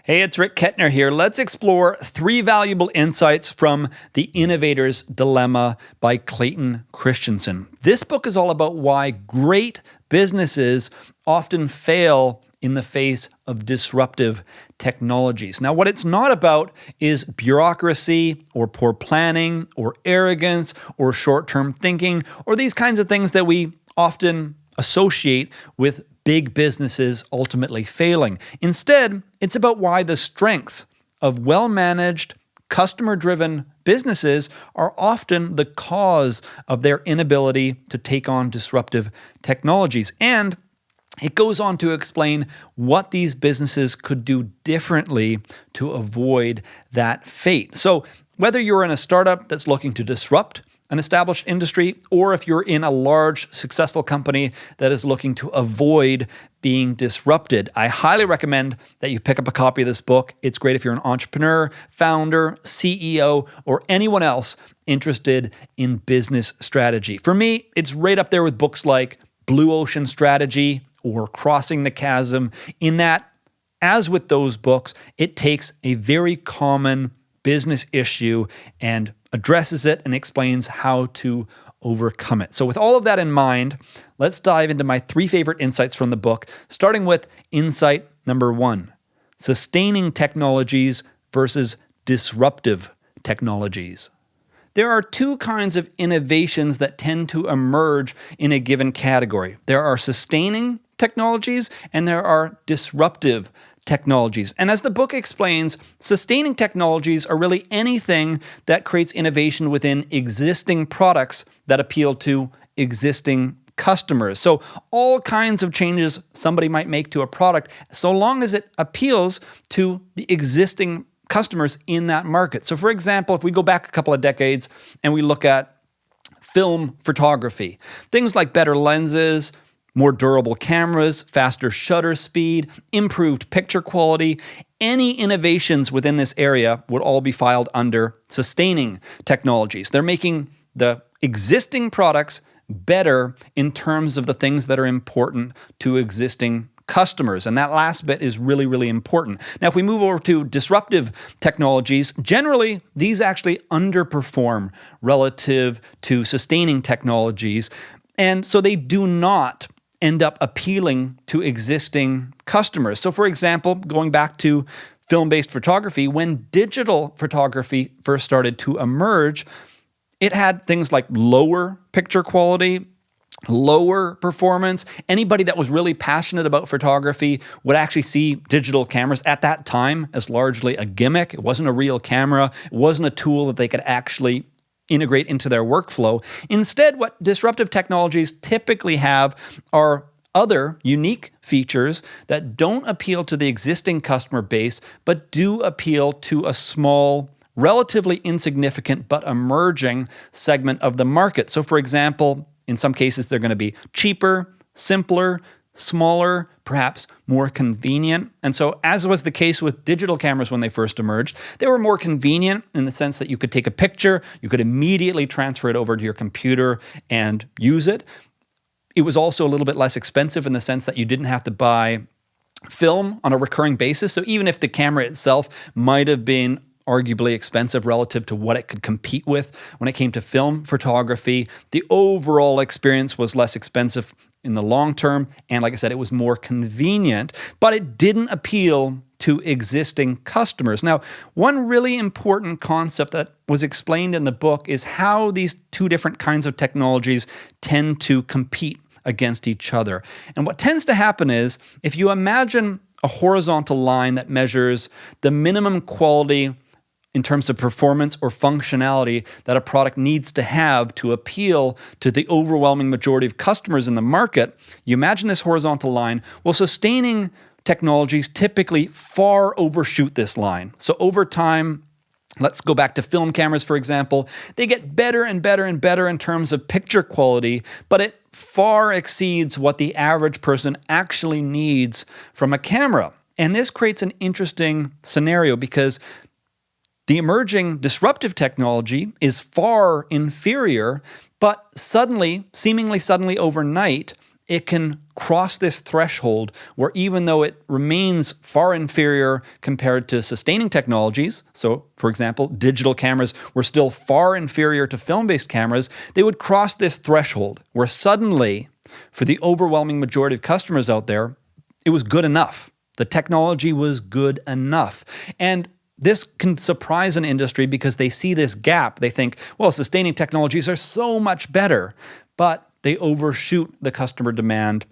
Hey, it's Rick Kettner here. Let's explore 3 valuable insights from The Innovator's Dilemma by Clayton Christensen. This book is all about why great businesses often fail in the face of disruptive technologies. Now, what it's not about is bureaucracy or poor planning or arrogance or short-term thinking or these kinds of things that we often associate with big businesses ultimately failing. Instead, it's about why the strengths of well-managed, customer-driven businesses are often the cause of their inability to take on disruptive technologies. And it goes on to explain what these businesses could do differently to avoid that fate. So whether you're in a startup that's looking to disrupt an established industry, or if you're in a large, successful company that is looking to avoid being disrupted, I highly recommend that you pick up a copy of this book. It's great if you're an entrepreneur, founder, CEO, or anyone else interested in business strategy. For me, it's right up there with books like Blue Ocean Strategy or Crossing the Chasm, in that, as with those books, it takes a very common business issue and addresses it and explains how to overcome it. So with all of that in mind, let's dive into my 3 favorite insights from the book, starting with insight number 1, sustaining technologies versus disruptive technologies. There are 2 kinds of innovations that tend to emerge in a given category. There are sustaining technologies and there are disruptive technologies. And as the book explains, sustaining technologies are really anything that creates innovation within existing products that appeal to existing customers. So all kinds of changes somebody might make to a product, so long as it appeals to the existing customers in that market. So for example, if we go back a couple of decades and we look at film photography, things like better lenses, more durable cameras, faster shutter speed, improved picture quality, any innovations within this area would all be filed under sustaining technologies. They're making the existing products better in terms of the things that are important to existing customers. And that last bit is really, really important. Now, if we move over to disruptive technologies, generally, these actually underperform relative to sustaining technologies. And so they do not end up appealing to existing customers. So for example, going back to film-based photography, when digital photography first started to emerge, it had things like lower picture quality, lower performance. Anybody that was really passionate about photography would actually see digital cameras at that time as largely a gimmick. It wasn't a real camera. It wasn't a tool that they could actually integrate into their workflow. Instead, what disruptive technologies typically have are other unique features that don't appeal to the existing customer base, but do appeal to a small, relatively insignificant, but emerging segment of the market. So for example, in some cases, they're going to be cheaper, simpler, smaller, perhaps more convenient. And so as was the case with digital cameras when they first emerged, they were more convenient in the sense that you could take a picture, you could immediately transfer it over to your computer and use it. It was also a little bit less expensive in the sense that you didn't have to buy film on a recurring basis. So even if the camera itself might have been arguably expensive relative to what it could compete with when it came to film photography, the overall experience was less expensive in the long term. And like I said, it was more convenient, but it didn't appeal to existing customers. Now, one really important concept that was explained in the book is how these 2 different kinds of technologies tend to compete against each other. And what tends to happen is, if you imagine a horizontal line that measures the minimum quality in terms of performance or functionality that a product needs to have to appeal to the overwhelming majority of customers in the market, you imagine this horizontal line. Well, sustaining technologies typically far overshoot this line. So over time, let's go back to film cameras, for example. They get better and better and better in terms of picture quality, but it far exceeds what the average person actually needs from a camera. And this creates an interesting scenario because the emerging disruptive technology is far inferior, but seemingly suddenly overnight, it can cross this threshold where even though it remains far inferior compared to sustaining technologies, so for example, digital cameras were still far inferior to film-based cameras, they would cross this threshold where suddenly, for the overwhelming majority of customers out there, it was good enough. The technology was good enough. And this can surprise an industry because they see this gap. They think, well, sustaining technologies are so much better, but they overshoot the customer demand.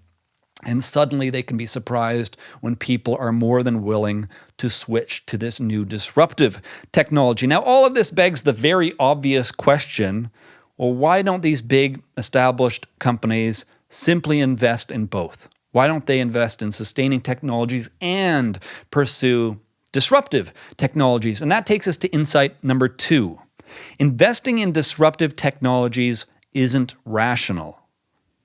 And suddenly they can be surprised when people are more than willing to switch to this new disruptive technology. Now, all of this begs the very obvious question, well, why don't these big established companies simply invest in both? Why don't they invest in sustaining technologies and pursue disruptive technologies? And that takes us to insight number 2. Investing in disruptive technologies isn't rational.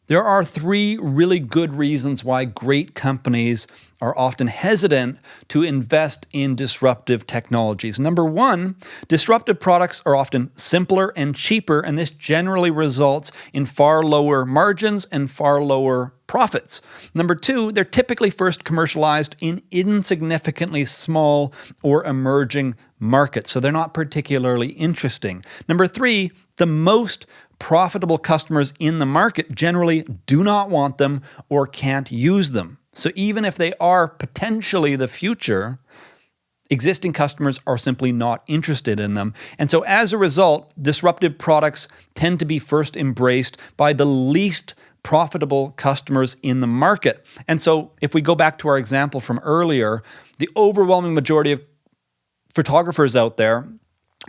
There are 3 really good reasons why great companies are often hesitant to invest in disruptive technologies. Number 1, disruptive products are often simpler and cheaper, and this generally results in far lower margins and far lower profits. Number 2, they're typically first commercialized in insignificantly small or emerging markets, so they're not particularly interesting. Number 3, the most profitable customers in the market generally do not want them or can't use them. So even if they are potentially the future, existing customers are simply not interested in them. And so as a result, disruptive products tend to be first embraced by the least profitable customers in the market. And so if we go back to our example from earlier, the overwhelming majority of photographers out there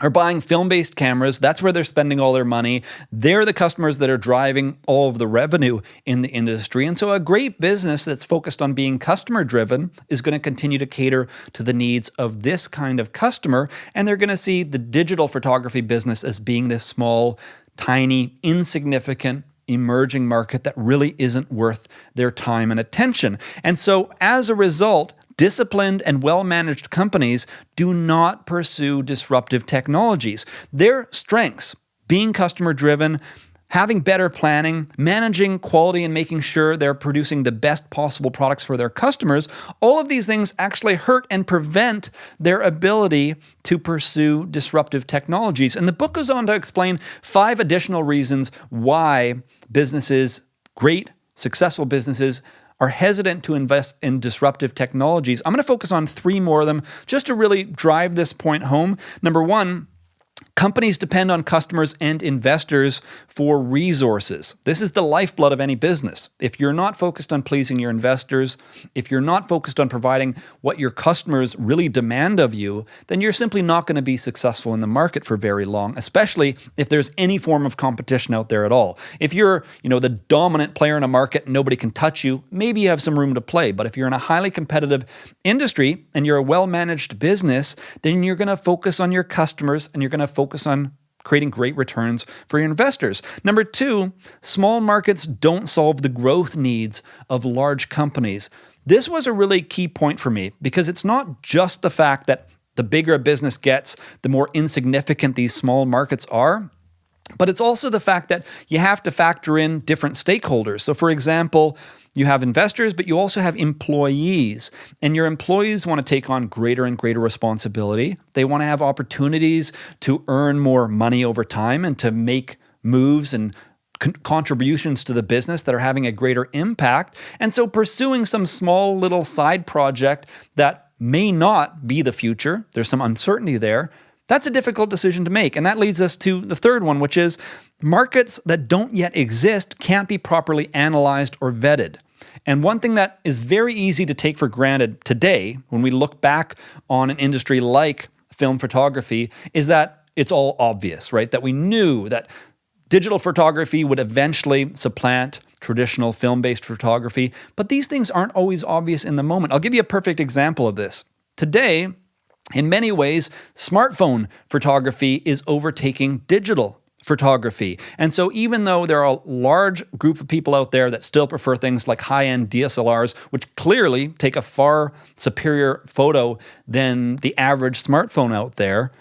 are buying film-based cameras. That's where they're spending all their money. They're the customers that are driving all of the revenue in the industry. And so a great business that's focused on being customer-driven is going to continue to cater to the needs of this kind of customer. And they're going to see the digital photography business as being this small, tiny, insignificant, emerging market that really isn't worth their time and attention. And so as a result, disciplined and well-managed companies do not pursue disruptive technologies. Their strengths, being customer-driven, having better planning, managing quality and making sure they're producing the best possible products for their customers, all of these things actually hurt and prevent their ability to pursue disruptive technologies. And the book goes on to explain 5 additional reasons why businesses, great, successful businesses, are hesitant to invest in disruptive technologies. I'm going to focus on 3 more of them just to really drive this point home. Number 1, companies depend on customers and investors for resources. This is the lifeblood of any business. If you're not focused on pleasing your investors, if you're not focused on providing what your customers really demand of you, then you're simply not going to be successful in the market for very long, especially if there's any form of competition out there at all. If you're, the dominant player in a market, nobody can touch you, maybe you have some room to play. But if you're in a highly competitive industry and you're a well-managed business, then you're going to focus on your customers and you're going to focus on creating great returns for your investors. Number 2, small markets don't solve the growth needs of large companies. This was a really key point for me because it's not just the fact that the bigger a business gets, the more insignificant these small markets are, but it's also the fact that you have to factor in different stakeholders. So for example, you have investors, but you also have employees, and your employees want to take on greater and greater responsibility. They want to have opportunities to earn more money over time and to make moves and contributions to the business that are having a greater impact. And so pursuing some small little side project that may not be the future, there's some uncertainty there, that's a difficult decision to make. And that leads us to the third one, which is markets that don't yet exist can't be properly analyzed or vetted. And one thing that is very easy to take for granted today, when we look back on an industry like film photography, is that it's all obvious, right? That we knew that digital photography would eventually supplant traditional film-based photography, but these things aren't always obvious in the moment. I'll give you a perfect example of this. Today, in many ways, smartphone photography is overtaking digital photography. And so even though there are a large group of people out there that still prefer things like high-end DSLRs, which clearly take a far superior photo than the average smartphone out there,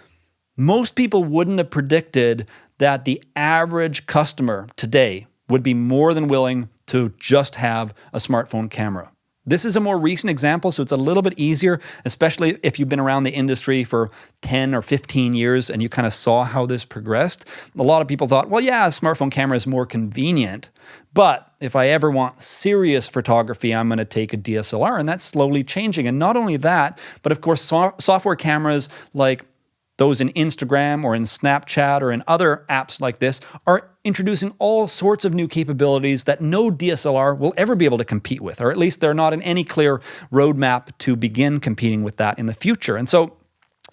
most people wouldn't have predicted that the average customer today would be more than willing to just have a smartphone camera. This is a more recent example, so it's a little bit easier, especially if you've been around the industry for 10 or 15 years and you kind of saw how this progressed. A lot of people thought, well, yeah, a smartphone camera is more convenient, but if I ever want serious photography, I'm going to take a DSLR, and that's slowly changing. And not only that, but of course, software cameras like those in Instagram or in Snapchat or in other apps like this are introducing all sorts of new capabilities that no DSLR will ever be able to compete with, or at least they're not in any clear roadmap to begin competing with that in the future. And so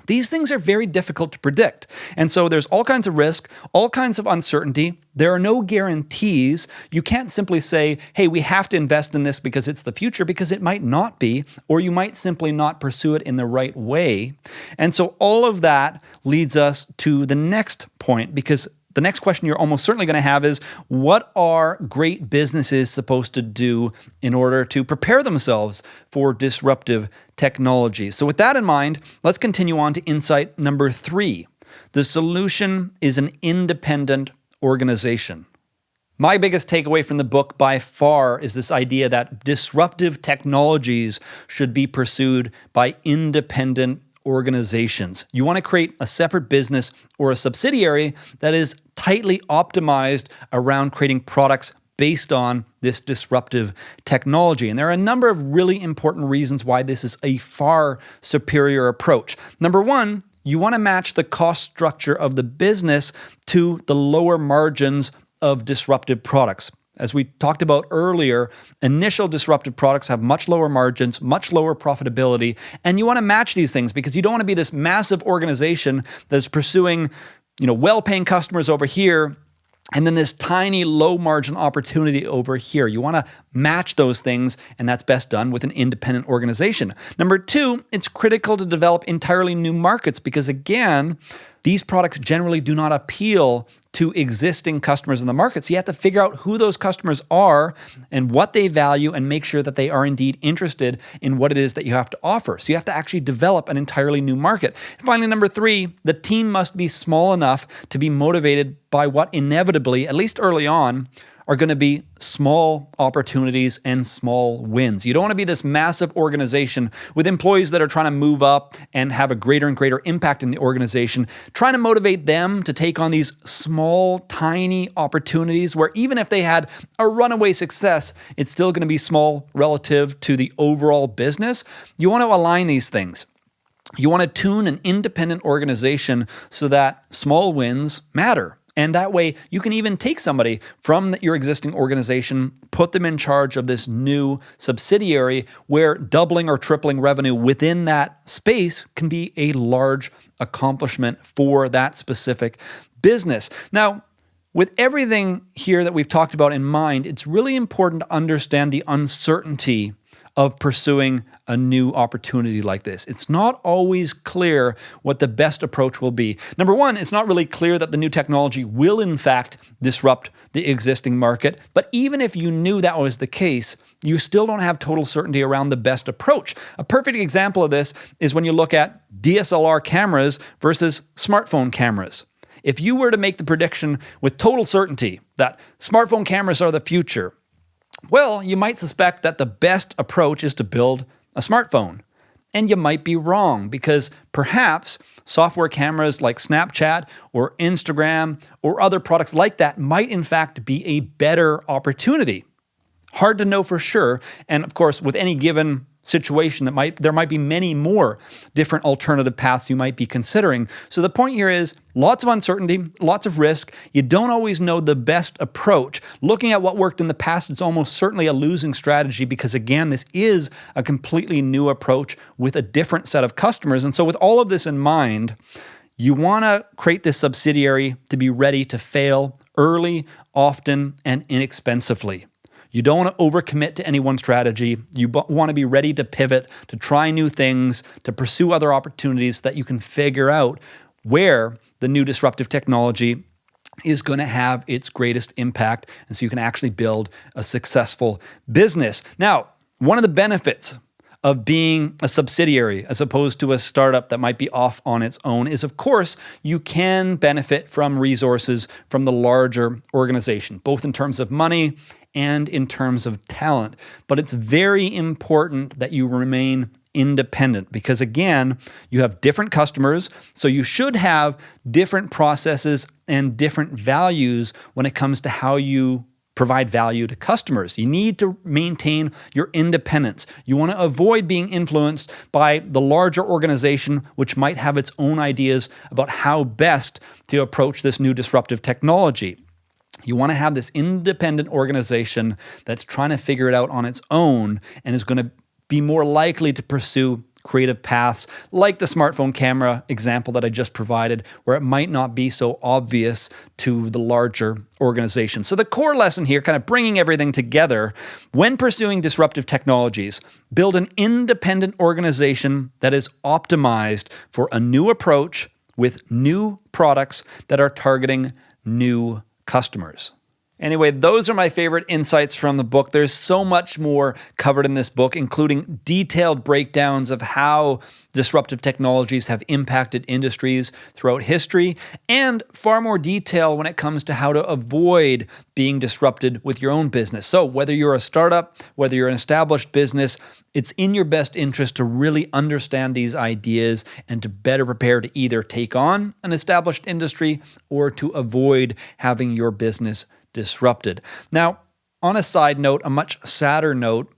these things are very difficult to predict. And so there's all kinds of risk, all kinds of uncertainty. There are no guarantees. You can't simply say, hey, we have to invest in this because it's the future, because it might not be, or you might simply not pursue it in the right way. And so all of that leads us to the next point, because the next question you're almost certainly going to have is, what are great businesses supposed to do in order to prepare themselves for disruptive technology? So with that in mind, let's continue on to insight number 3. The solution is an independent organization. My biggest takeaway from the book by far is this idea that disruptive technologies should be pursued by independent organizations. You want to create a separate business or a subsidiary that is tightly optimized around creating products based on this disruptive technology. And there are a number of really important reasons why this is a far superior approach. Number one, you want to match the cost structure of the business to the lower margins of disruptive products. As we talked about earlier, initial disruptive products have much lower margins, much lower profitability, and you want to match these things because you don't want to be this massive organization that's pursuing, well-paying customers over here and then this tiny low-margin opportunity over here. You want to match those things, and that's best done with an independent organization. Number 2, it's critical to develop entirely new markets because, again, these products generally do not appeal to existing customers in the market. So you have to figure out who those customers are and what they value and make sure that they are indeed interested in what it is that you have to offer. So you have to actually develop an entirely new market. And finally, number 3, the team must be small enough to be motivated by what inevitably, at least early on, are going to be small opportunities and small wins. You don't want to be this massive organization with employees that are trying to move up and have a greater and greater impact in the organization, trying to motivate them to take on these small, tiny opportunities where even if they had a runaway success, it's still going to be small relative to the overall business. You want to align these things. You want to tune an independent organization so that small wins matter. And that way, you can even take somebody from your existing organization, put them in charge of this new subsidiary where doubling or tripling revenue within that space can be a large accomplishment for that specific business. Now, with everything here that we've talked about in mind, it's really important to understand the uncertainty of pursuing a new opportunity like this. It's not always clear what the best approach will be. Number one, it's not really clear that the new technology will in fact disrupt the existing market. But even if you knew that was the case, you still don't have total certainty around the best approach. A perfect example of this is when you look at DSLR cameras versus smartphone cameras. If you were to make the prediction with total certainty that smartphone cameras are the future, well, you might suspect that the best approach is to build a smartphone. And you might be wrong because perhaps software cameras like Snapchat or Instagram or other products like that might in fact be a better opportunity. Hard to know for sure. And of course, with any given situation, there might be many more different alternative paths you might be considering. So the point here is lots of uncertainty, lots of risk. You don't always know the best approach. Looking at what worked in the past is almost certainly a losing strategy because, again, this is a completely new approach with a different set of customers. And so with all of this in mind, you want to create this subsidiary to be ready to fail early, often, and inexpensively. You don't want to overcommit to any one strategy. You want to be ready to pivot, to try new things, to pursue other opportunities so that you can figure out where the new disruptive technology is going to have its greatest impact, and so you can actually build a successful business. Now, one of the benefits of being a subsidiary as opposed to a startup that might be off on its own is, of course, you can benefit from resources from the larger organization, both in terms of money and in terms of talent. But it's very important that you remain independent because, again, you have different customers, so you should have different processes and different values when it comes to how you provide value to customers. You need to maintain your independence. You want to avoid being influenced by the larger organization, which might have its own ideas about how best to approach this new disruptive technology. You want to have this independent organization that's trying to figure it out on its own and is going to be more likely to pursue creative paths like the smartphone camera example that I just provided, where it might not be so obvious to the larger organization. So the core lesson here, kind of bringing everything together, when pursuing disruptive technologies, build an independent organization that is optimized for a new approach with new products that are targeting new customers. Anyway, those are my favorite insights from the book. There's so much more covered in this book, including detailed breakdowns of how disruptive technologies have impacted industries throughout history, and far more detail when it comes to how to avoid being disrupted with your own business. So whether you're a startup, whether you're an established business, it's in your best interest to really understand these ideas and to better prepare to either take on an established industry or to avoid having your business disrupted. Now, on a side note, a much sadder note,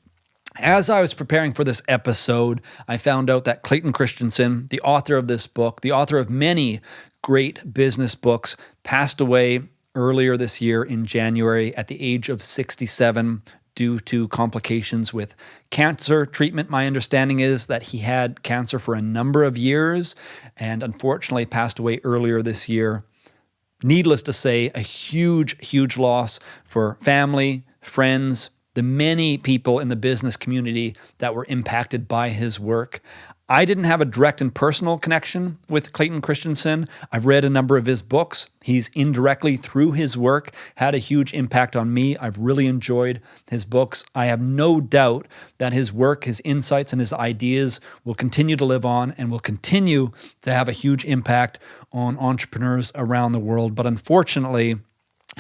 as I was preparing for this episode, I found out that Clayton Christensen, the author of this book, the author of many great business books, passed away earlier this year in January at the age of 67 due to complications with cancer treatment. My understanding is that he had cancer for a number of years and unfortunately passed away earlier this year. Needless to say, a huge, huge loss for family, friends, the many people in the business community that were impacted by his work. I didn't have a direct and personal connection with Clayton Christensen. I've read a number of his books. He's indirectly, through his work, had a huge impact on me. I've really enjoyed his books. I have no doubt that his work, his insights, and his ideas will continue to live on and will continue to have a huge impact on entrepreneurs around the world. But unfortunately,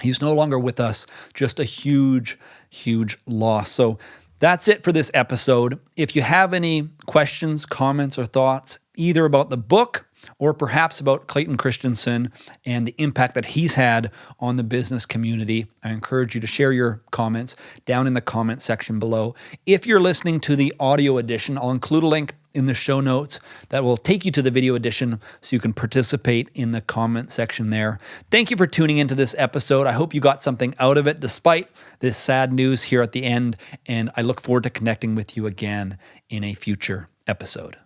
he's no longer with us. Just a huge, huge loss. So that's it for this episode. If you have any questions, comments, or thoughts, either about the book or perhaps about Clayton Christensen and the impact that he's had on the business community, I encourage you to share your comments down in the comment section below. If you're listening to the audio edition, I'll include a link in the show notes that will take you to the video edition so you can participate in the comment section there. Thank you for tuning into this episode. I hope you got something out of it despite this sad news here at the end, and I look forward to connecting with you again in a future episode.